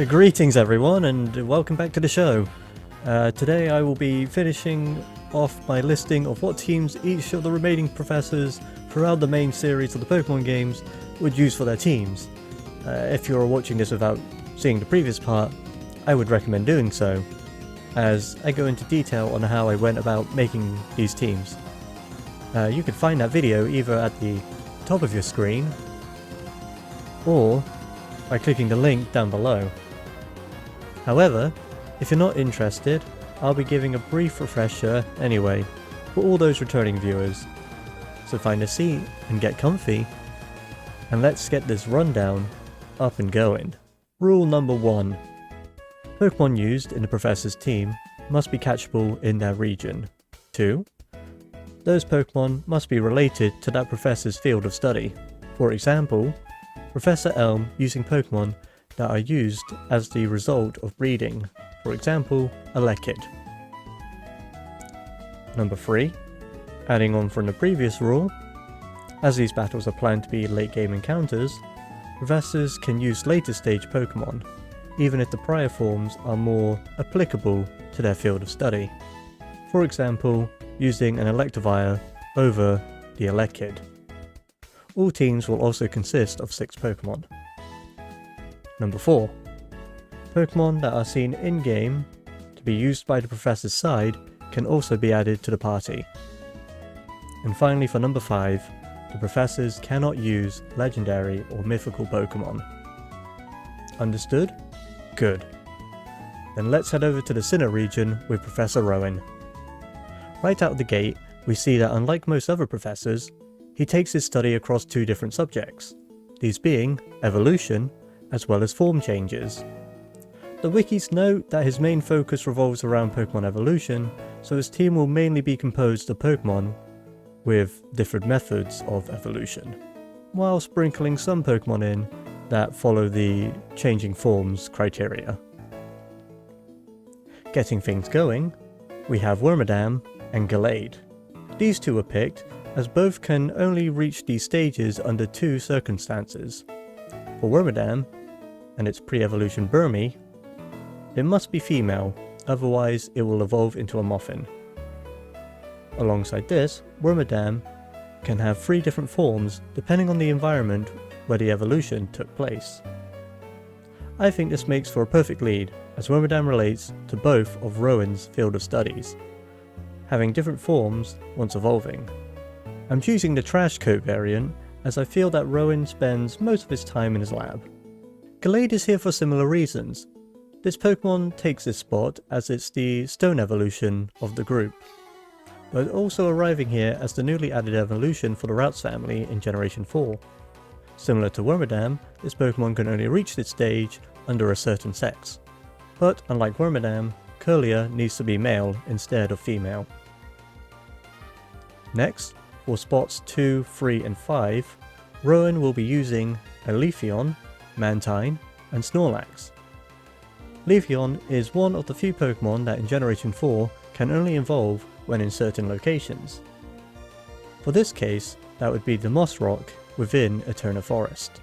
Greetings everyone, and welcome back to the show. Today I will be finishing off my listing of what teams each of the remaining professors throughout the main series of the Pokemon games would use for their teams. If you're watching this without seeing the previous part, I would recommend doing so, as I go into detail on how I went about making these teams. You can find that video either at the top of your screen or by clicking the link down below. However, if you're not interested, I'll be giving a brief refresher anyway for all those returning viewers. So find a seat and get comfy, and let's get this rundown up and going. Rule number 1. Pokemon used in the Professor's team must be catchable in their region. 2. Those Pokemon must be related to that Professor's field of study. For example, Professor Elm using Pokemon that are used as the result of breeding, for example, a Lekid. Number 3. Adding on from the previous rule, as these battles are planned to be late game encounters, Professors can use later stage Pokemon, even if the prior forms are more applicable to their field of study. For example, using an Electivire over the Lekid. All teams will also consist of 6 Pokemon. Number 4. Pokemon that are seen in-game to be used by the Professor's side can also be added to the party. And finally, for number 5, the Professors cannot use legendary or mythical Pokemon. Understood? Good. Then let's head over to the Sinnoh region with Professor Rowan. Right out of the gate, we see that unlike most other professors, he takes his study across 2 different subjects, these being evolution as well as form changes. The wikis note that his main focus revolves around Pokemon evolution, so his team will mainly be composed of Pokemon with different methods of evolution, while sprinkling some Pokemon in that follow the changing forms criteria. Getting things going, we have Wormadam and Gallade. These 2 are picked as both can only reach these stages under 2 circumstances. For Wormadam and its pre-evolution Burmy, it must be female, otherwise it will evolve into a Muffin. Alongside this, Wormadam can have 3 different forms depending on the environment where the evolution took place. I think this makes for a perfect lead, as Wormadam relates to both of Rowan's field of studies, having different forms once evolving. I'm choosing the Trash Coat variant as I feel that Rowan spends most of his time in his lab. Gallade is here for similar reasons. This Pokemon takes this spot as it's the stone evolution of the group, but also arriving here as the newly added evolution for the Routes family in Generation 4. Similar to Wormadam, this Pokemon can only reach this stage under a certain sex, but unlike Wormadam, Curlia needs to be male instead of female. Next, for spots 2, 3 and 5, Rowan will be using a Leafeon, Mantine and Snorlax. Leafeon is one of the few Pokemon that in Generation 4 can only evolve when in certain locations. For this case, that would be the Moss Rock within Eterna Forest.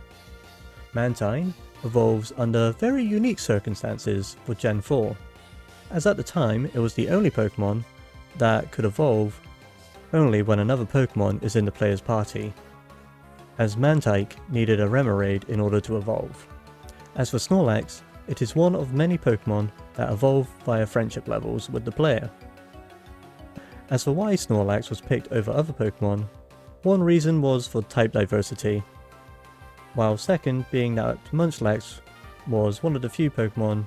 Mantine evolves under very unique circumstances for Gen 4, as at the time it was the only Pokemon that could evolve only when another Pokemon is in the player's party, as Mantike needed a Remoraid in order to evolve. As for Snorlax, it is one of many Pokemon that evolve via friendship levels with the player. As for why Snorlax was picked over other Pokemon, one reason was for type diversity, while second being that Munchlax was one of the few Pokemon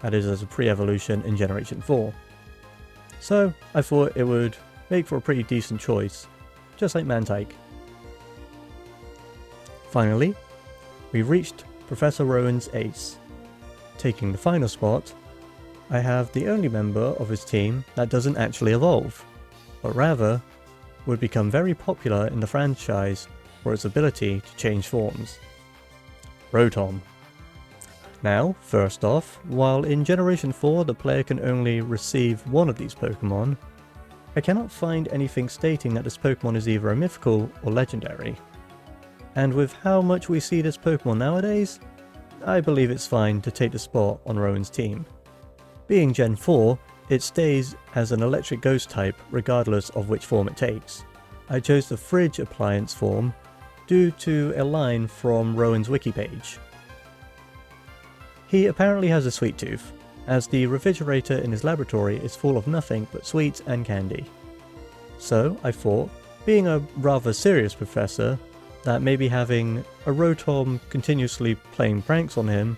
that is as a pre-evolution in Generation 4. So I thought it would make for a pretty decent choice, just like Mantike. Finally, we've reached Professor Rowan's ace. Taking the final spot, I have the only member of his team that doesn't actually evolve, but rather would become very popular in the franchise for its ability to change forms. Rotom. Now, first off, while in Generation 4 the player can only receive one of these Pokemon, I cannot find anything stating that this Pokemon is either a mythical or legendary. and with how much we see this Pokemon nowadays, I believe it's fine to take the spot on Rowan's team. Being Gen 4, it stays as an electric ghost type regardless of which form it takes. I chose the fridge appliance form due to a line from Rowan's wiki page. He apparently has a sweet tooth, as the refrigerator in his laboratory is full of nothing but sweets and candy. So I thought, being a rather serious professor, that maybe having a Rotom continuously playing pranks on him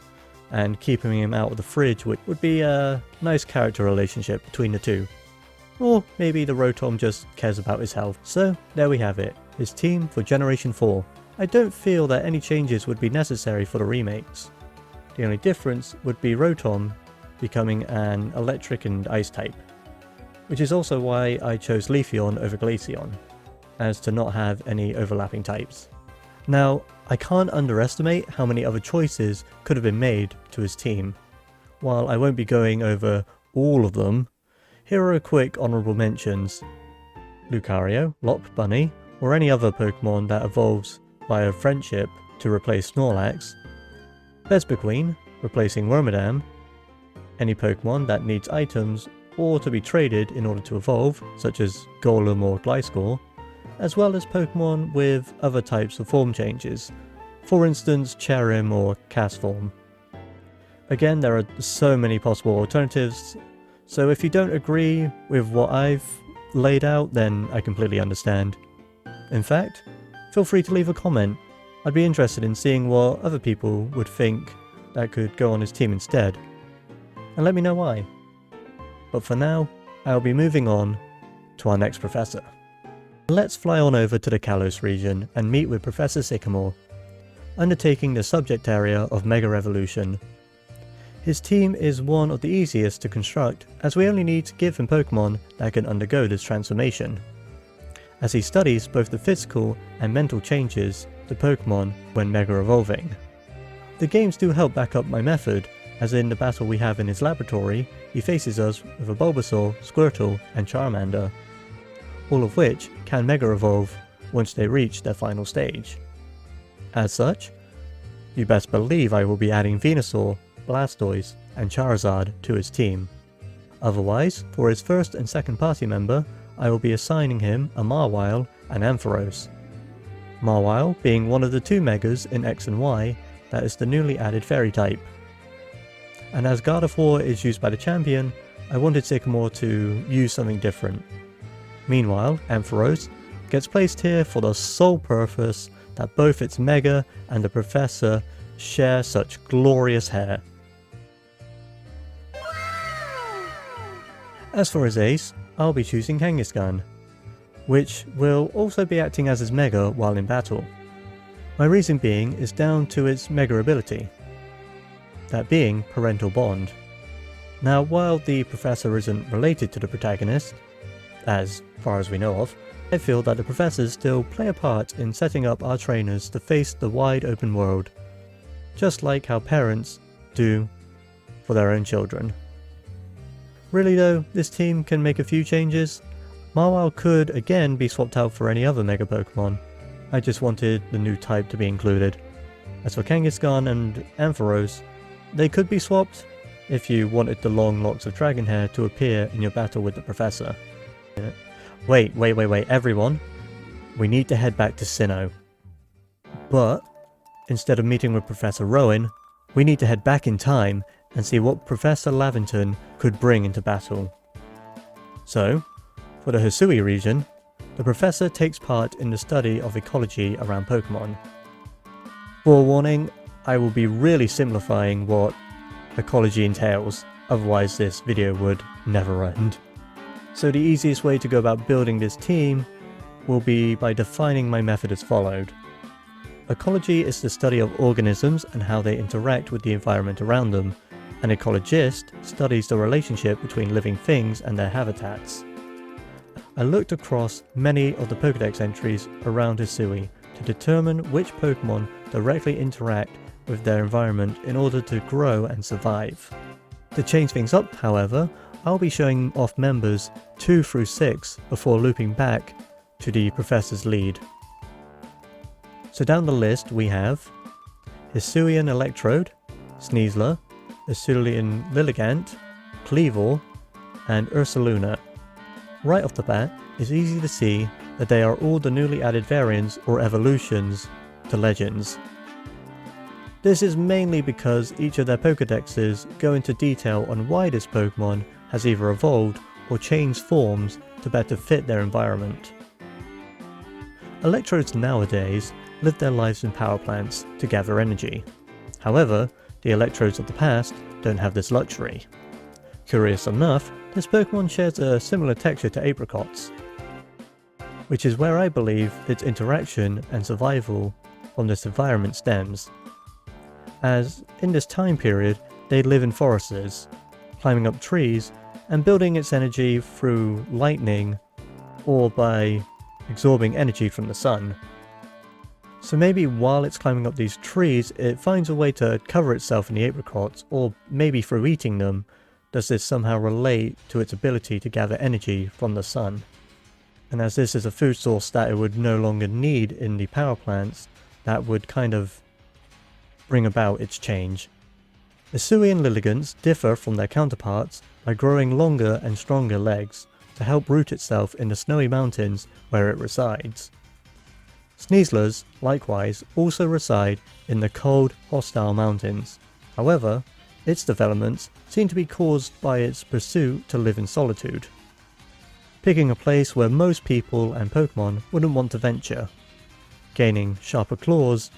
and keeping him out of the fridge would be a nice character relationship between the two. Or maybe the Rotom just cares about his health. So there we have it, his team for Generation 4. I don't feel that any changes would be necessary for the remakes. The only difference would be Rotom becoming an electric and ice type, which is also why I chose Leafeon over Glaceon, as to not have any overlapping types. Now, I can't underestimate how many other choices could have been made to his team. While I won't be going over all of them, here are a quick honourable mentions. Lucario, Lop Bunny, or any other Pokemon that evolves via friendship to replace Snorlax, Vesperqueen, replacing Wormadam, any Pokemon that needs items or to be traded in order to evolve, such as Golem or Gliscor, as well as Pokemon with other types of form changes, for instance Cherim or Castform. Again, there are so many possible alternatives, so if you don't agree with what I've laid out, then I completely understand. In fact, feel free to leave a comment. I'd be interested in seeing what other people would think that could go on his team instead, and let me know why. But for now, I'll be moving on to our next professor. Let's fly on over to the Kalos region and meet with Professor Sycamore, undertaking the subject area of Mega Evolution. His team is one of the easiest to construct, as we only need to give him Pokemon that can undergo this transformation, as he studies both the physical and mental changes to Pokemon when Mega Evolving. The games do help back up my method, as in the battle we have in his laboratory, he faces us with a Bulbasaur, Squirtle and Charmander, all of which can Mega Evolve once they reach their final stage. As such, you best believe I will be adding Venusaur, Blastoise and Charizard to his team. Otherwise, for his first and second party member, I will be assigning him a Mawile and Ampharos. Mawile being one of the two Megas in X and Y that is the newly added Fairy type. And as Gardevoir is used by the champion, I wanted Sycamore to use something different. Meanwhile, Ampharos gets placed here for the sole purpose that both its Mega and the Professor share such glorious hair. As for his ace, I'll be choosing Kangaskhan, which will also be acting as his Mega while in battle. My reason being is down to its Mega ability, that being Parental Bond. Now, while the Professor isn't related to the protagonist, as far as we know of, I feel that the Professors still play a part in setting up our trainers to face the wide open world, just like how parents do for their own children. Really though, this team can make a few changes. Mawile could again be swapped out for any other Mega Pokemon. I just wanted the new type to be included. As for Kangaskhan and Ampharos, they could be swapped if you wanted the long locks of dragon hair to appear in your battle with the Professor. Wait, everyone. We need to head back to Sinnoh. But, instead of meeting with Professor Rowan, we need to head back in time and see what Professor Laventon could bring into battle. So, for the Hisui region, the Professor takes part in the study of ecology around Pokemon. Forewarning, I will be really simplifying what ecology entails, otherwise this video would never end. So the easiest way to go about building this team will be by defining my method as followed. Ecology is the study of organisms and how they interact with the environment around them. An ecologist studies the relationship between living things and their habitats. I looked across many of the Pokédex entries around Hisui to determine which Pokemon directly interact with their environment in order to grow and survive. To change things up, however, I'll be showing off members 2 through 6 before looping back to the Professor's lead. So down the list we have Hisuian Electrode, Sneasler, Hisuian Lilligant, Cleavor, and Ursaluna. Right off the bat, it's easy to see that they are all the newly added variants or evolutions to Legends. This is mainly because each of their Pokédexes go into detail on why this Pokemon has either evolved or changed forms to better fit their environment. Electrodes nowadays live their lives in power plants to gather energy. However, the Electrodes of the past don't have this luxury. Curious enough, this Pokemon shares a similar texture to apricots, which is where I believe its interaction and survival from this environment stems, as in this time period they live in forests, climbing up trees and building its energy through lightning or by absorbing energy from the sun. So maybe while it's climbing up these trees it finds a way to cover itself in the apricots, or maybe through eating them does this somehow relate to its ability to gather energy from the sun. And as this is a food source that it would no longer need in the power plants, that would kind of bring about its change. Hisuian Lilligants differ from their counterparts by growing longer and stronger legs to help root itself in the snowy mountains where it resides. Sneaslers, likewise, also reside in the cold, hostile mountains. However, its developments seem to be caused by its pursuit to live in solitude, picking a place where most people and Pokemon wouldn't want to venture, gaining sharper claws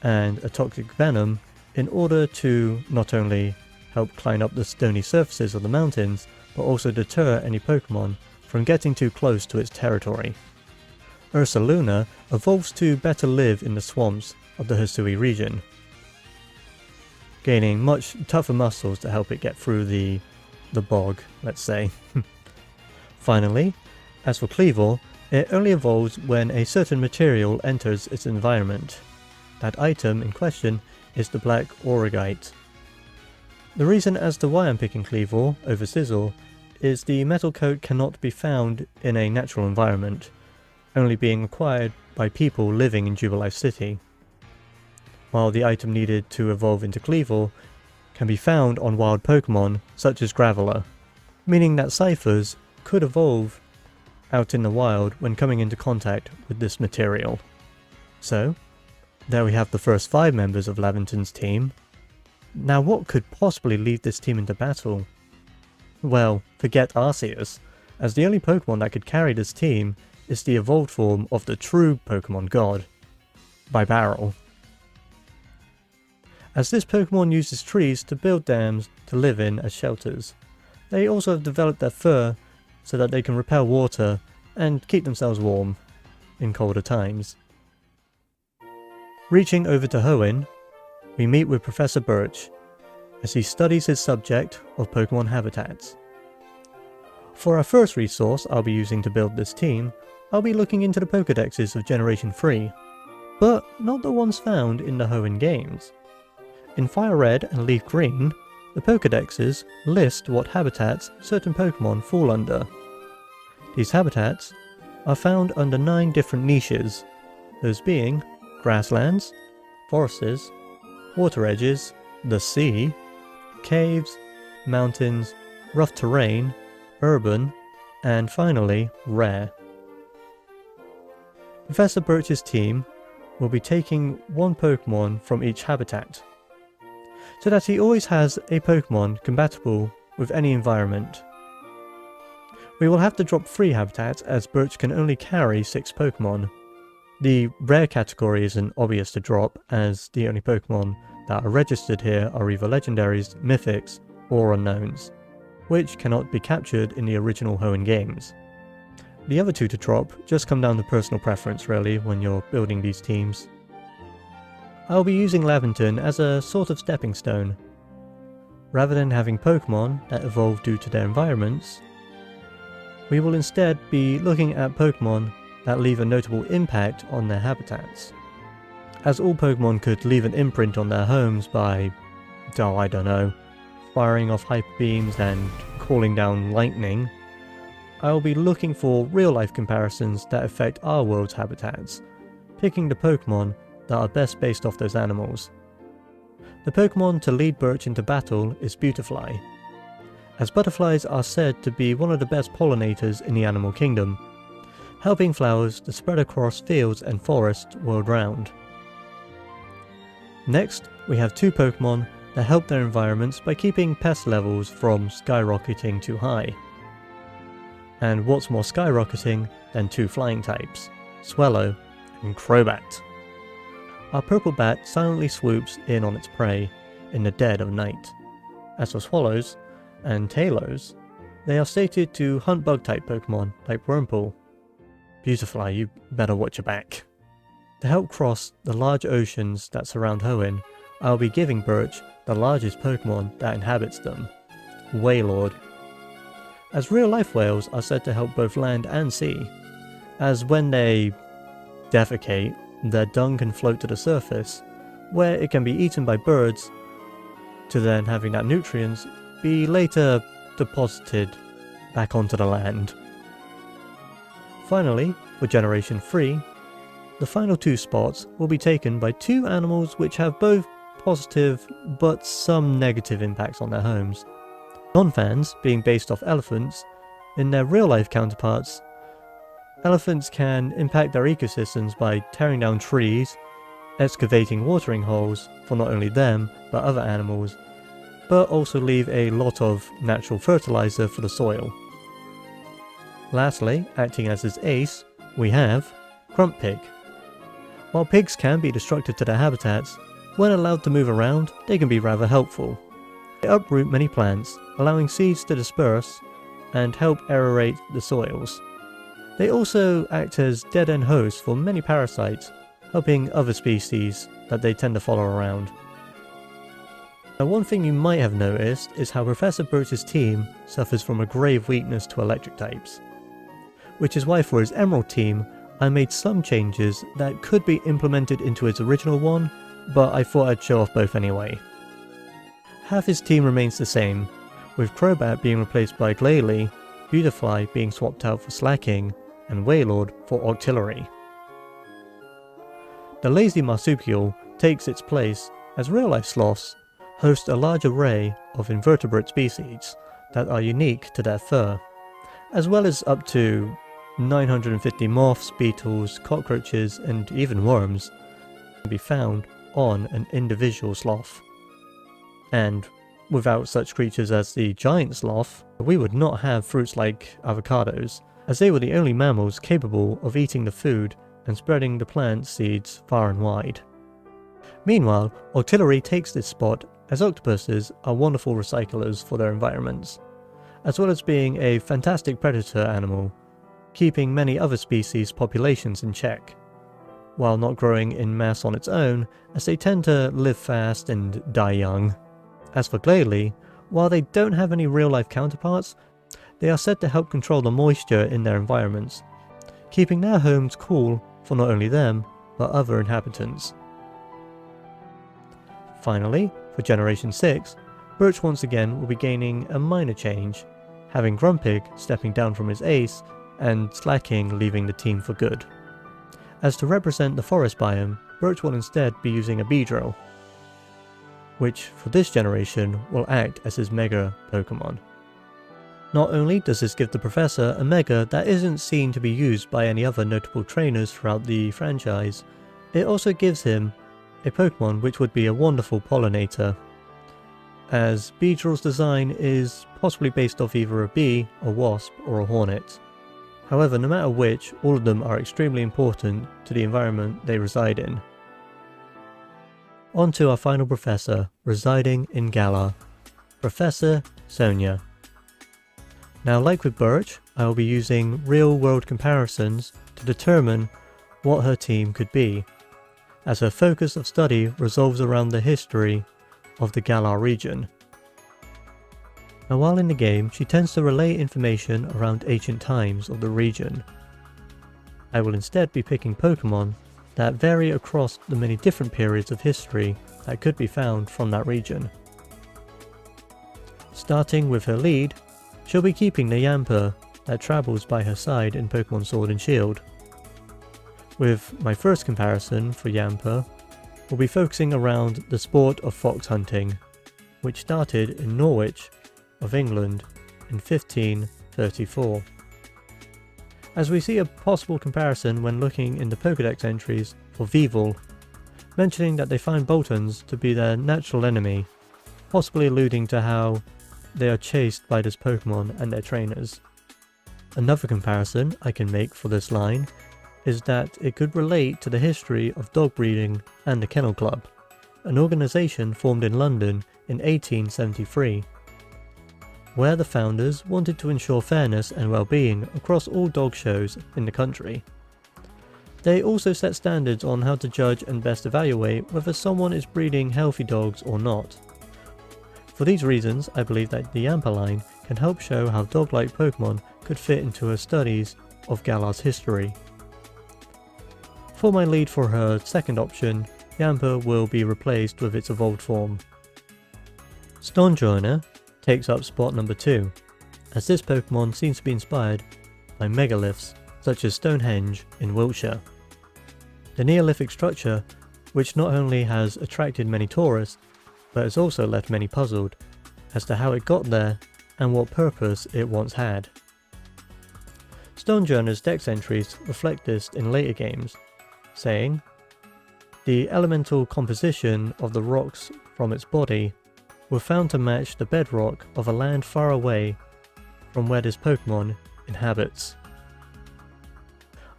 and a toxic venom in order to not only help climb up the stony surfaces of the mountains, but also deter any Pokemon from getting too close to its territory. Ursaluna evolves to better live in the swamps of the Hisui region, gaining much tougher muscles to help it get through the bog, let's say. Finally, as for Cleavor, it only evolves when a certain material enters its environment. That item in question is the black Aurigite. The reason as to why I'm picking Cleavor over Sizzle is the metal coat cannot be found in a natural environment, only being acquired by people living in Jubilife City, while the item needed to evolve into Cleavor can be found on wild Pokemon such as Graveler, meaning that Cyphers could evolve out in the wild when coming into contact with this material. So, there we have the first 5 members of Laventon's team. Now what could possibly lead this team into battle? Well, forget Arceus, as the only Pokemon that could carry this team is the evolved form of the true Pokemon God, Bibarel. As this Pokemon uses trees to build dams to live in as shelters, they also have developed their fur so that they can repel water and keep themselves warm in colder times. Reaching over to Hoenn, we meet with Professor Birch as he studies his subject of Pokemon habitats. For our first resource I'll be using to build this team, I'll be looking into the Pokédexes of Generation 3, but not the ones found in the Hoenn games. In Fire Red and Leaf Green, the Pokédexes list what habitats certain Pokemon fall under. These habitats are found under 9 different niches, those being grasslands, forests, water edges, the sea, caves, mountains, rough terrain, urban, and finally, rare. Professor Birch's team will be taking one Pokemon from each habitat, so that he always has a Pokemon compatible with any environment. We will have to drop 3 habitats as Birch can only carry 6 Pokemon. The rare category isn't obvious to drop, as the only Pokemon that are registered here are either legendaries, mythics, or unknowns, which cannot be captured in the original Hoenn games. The other 2 to drop just come down to personal preference really when you're building these teams. I'll be using Laventon as a sort of stepping stone. Rather than having Pokemon that evolve due to their environments, we will instead be looking at Pokemon that leave a notable impact on their habitats. As all Pokemon could leave an imprint on their homes by, I don't know, firing off hyper beams and calling down lightning, I'll be looking for real-life comparisons that affect our world's habitats, picking the Pokemon that are best based off those animals. The Pokemon to lead Birch into battle is Beautifly, as butterflies are said to be one of the best pollinators in the animal kingdom, helping flowers to spread across fields and forests world round. Next, we have two Pokemon that help their environments by keeping pest levels from skyrocketing too high. And what's more skyrocketing than two flying types, Swellow and Crobat. Our purple bat silently swoops in on its prey in the dead of night. As for Swallows and Talos, they are stated to hunt bug-type Pokemon like Wurmple. Beautifly, you better watch your back. To help cross the large oceans that surround Hoenn, I'll be giving Birch the largest Pokemon that inhabits them, Wailord. As real-life whales are said to help both land and sea, as when they defecate, their dung can float to the surface, where it can be eaten by birds, to then having that nutrients be later deposited back onto the land. Finally, for Generation 3, the final two spots will be taken by two animals which have both positive but some negative impacts on their homes. Non-fans being based off elephants, in their real-life counterparts, elephants can impact their ecosystems by tearing down trees, excavating watering holes for not only them but other animals, but also leave a lot of natural fertilizer for the soil. Lastly, acting as his ace, we have Grumpig. While pigs can be destructive to their habitats, when allowed to move around, they can be rather helpful. They uproot many plants, allowing seeds to disperse and help aerate the soils. They also act as dead-end hosts for many parasites, helping other species that they tend to follow around. Now, one thing you might have noticed is how Professor Birch's team suffers from a grave weakness to electric types, which is why for his Emerald team I made some changes that could be implemented into his original one, but I thought I'd show off both anyway. Half his team remains the same, with Crobat being replaced by Glalie, Beautifly being swapped out for Slacking, and Wailord for Octillery. The lazy marsupial takes its place as real-life sloths host a large array of invertebrate species that are unique to their fur, as well as up to 950 moths, beetles, cockroaches, and even worms can be found on an individual sloth. And without such creatures as the giant sloth, we would not have fruits like avocados, as they were the only mammals capable of eating the food and spreading the plant seeds far and wide. Meanwhile, Octillery takes this spot as octopuses are wonderful recyclers for their environments, as well as being a fantastic predator animal, keeping many other species' populations in check, while not growing in mass on its own, as they tend to live fast and die young. As for Glalie, while they don't have any real-life counterparts, they are said to help control the moisture in their environments, keeping their homes cool for not only them, but other inhabitants. Finally, for Generation 6, Birch once again will be gaining a minor change, having Grumpig stepping down from his ace and Slacking leaving the team for good. As to represent the forest biome, Birch will instead be using a Beedrill, which for this generation will act as his Mega Pokemon. Not only does this give the Professor a Mega that isn't seen to be used by any other notable trainers throughout the franchise, it also gives him a Pokemon which would be a wonderful pollinator, as Beedrill's design is possibly based off either a bee, a wasp, or a hornet. However, no matter which, all of them are extremely important to the environment they reside in. On to our final Professor, residing in Galar, Professor Sonia. Now, like with Birch, I will be using real-world comparisons to determine what her team could be, as her focus of study revolves around the history of the Galar region. Now, while in the game, she tends to relay information around ancient times of the region. I will instead be picking Pokemon that vary across the many different periods of history that could be found from that region. Starting with her lead, she'll be keeping the Yamper that travels by her side in Pokemon Sword and Shield. With my first comparison for Yamper will be focusing around the sport of fox hunting, which started in Norwich of England in 1534. As we see a possible comparison when looking in the Pokédex entries for Weevil, mentioning that they find Boltons to be their natural enemy, possibly alluding to how they are chased by this Pokemon and their trainers. Another comparison I can make for this line is that it could relate to the history of dog breeding and the Kennel Club, an organisation formed in London in 1873, where the founders wanted to ensure fairness and well-being across all dog shows in the country. They also set standards on how to judge and best evaluate whether someone is breeding healthy dogs or not. For these reasons, I believe that the Yamper line can help show how dog-like Pokemon could fit into her studies of Galar's history. For my lead for her second option, Yamper will be replaced with its evolved form. Stonjourner takes up spot number 2, as this Pokemon seems to be inspired by megaliths such as Stonehenge in Wiltshire. The Neolithic structure, which not only has attracted many tourists, but has also left many puzzled as to how it got there and what purpose it once had. Stonjourner's dex entries reflect this in later games, saying, "The elemental composition of the rocks from its body were found to match the bedrock of a land far away from where this Pokemon inhabits."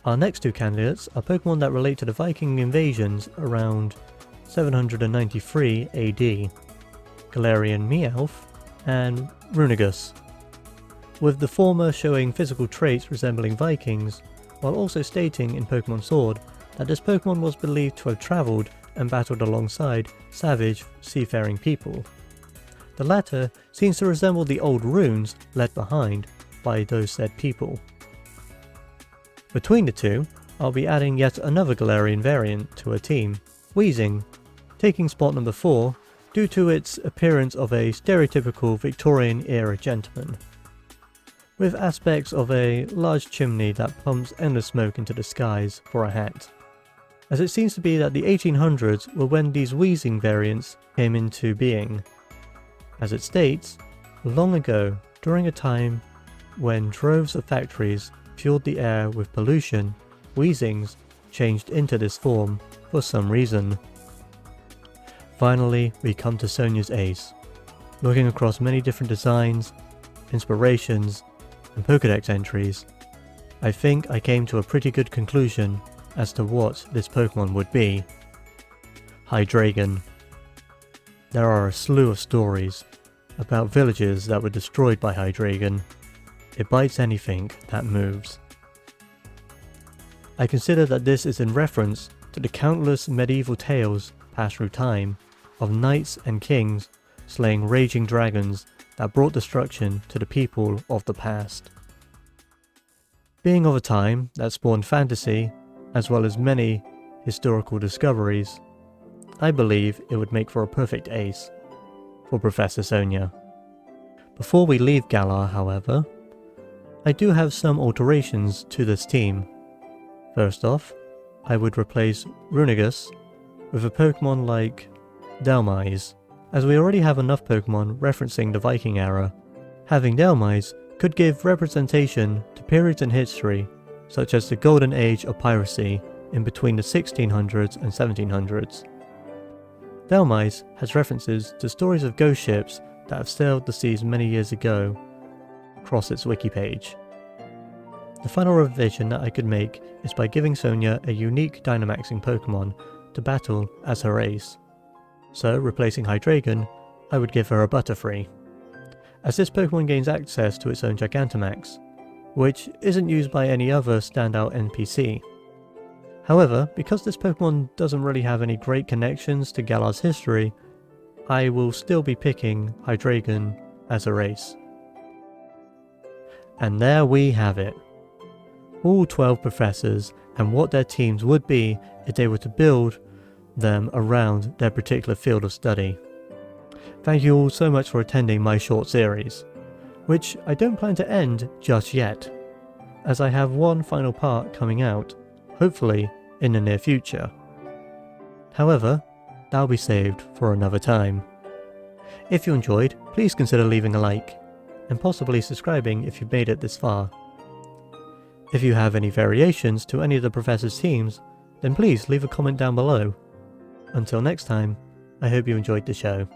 Our next two candidates are Pokemon that relate to the Viking invasions around 793 AD, Galarian Meowth and Runegus, with the former showing physical traits resembling Vikings, while also stating in Pokemon Sword that this Pokemon was believed to have travelled and battled alongside savage seafaring people. The latter seems to resemble the old runes left behind by those said people. Between the two, I'll be adding yet another Galarian variant to her team, Weezing, taking spot number 4 due to its appearance of a stereotypical Victorian-era gentleman, with aspects of a large chimney that pumps endless smoke into the skies for a hat, as it seems to be that the 1800s were when these Weezing variants came into being. As it states, long ago, during a time when droves of factories fueled the air with pollution, Weezings changed into this form for some reason. Finally, we come to Sonia's ace. Looking across many different designs, inspirations, and Pokédex entries, I think I came to a pretty good conclusion as to what this Pokemon would be. Hydreigon. There are a slew of stories about villages that were destroyed by Hydreigon. It bites anything that moves. I consider that this is in reference to the countless medieval tales passed through time of knights and kings slaying raging dragons that brought destruction to the people of the past. Being of a time that spawned fantasy, as well as many historical discoveries, I believe it would make for a perfect ace for Professor Sonia. Before we leave Galar, however, I do have some alterations to this team. First off, I would replace Runegus with a Pokemon like Dhelmise, as we already have enough Pokemon referencing the Viking era. Having Dhelmise could give representation to periods in history, such as the Golden Age of piracy in between the 1600s and 1700s. Dhelmise has references to stories of ghost ships that have sailed the seas many years ago across its wiki page. The final revision that I could make is by giving Sonia a unique Dynamaxing Pokemon to battle as her ace. So, replacing Hydreigon, I would give her a Butterfree, as this Pokemon gains access to its own Gigantamax, which isn't used by any other standout NPC. However, because this Pokemon doesn't really have any great connections to Galar's history, I will still be picking Hydreigon as a ace. And there we have it. All 12 professors and what their teams would be if they were to build them around their particular field of study. Thank you all so much for attending my short series, which I don't plan to end just yet, as I have one final part coming out, hopefully in the near future. However, that'll be saved for another time. If you enjoyed, please consider leaving a like, and possibly subscribing if you've made it this far. If you have any variations to any of the Professor's teams, then please leave a comment down below. Until next time, I hope you enjoyed the show.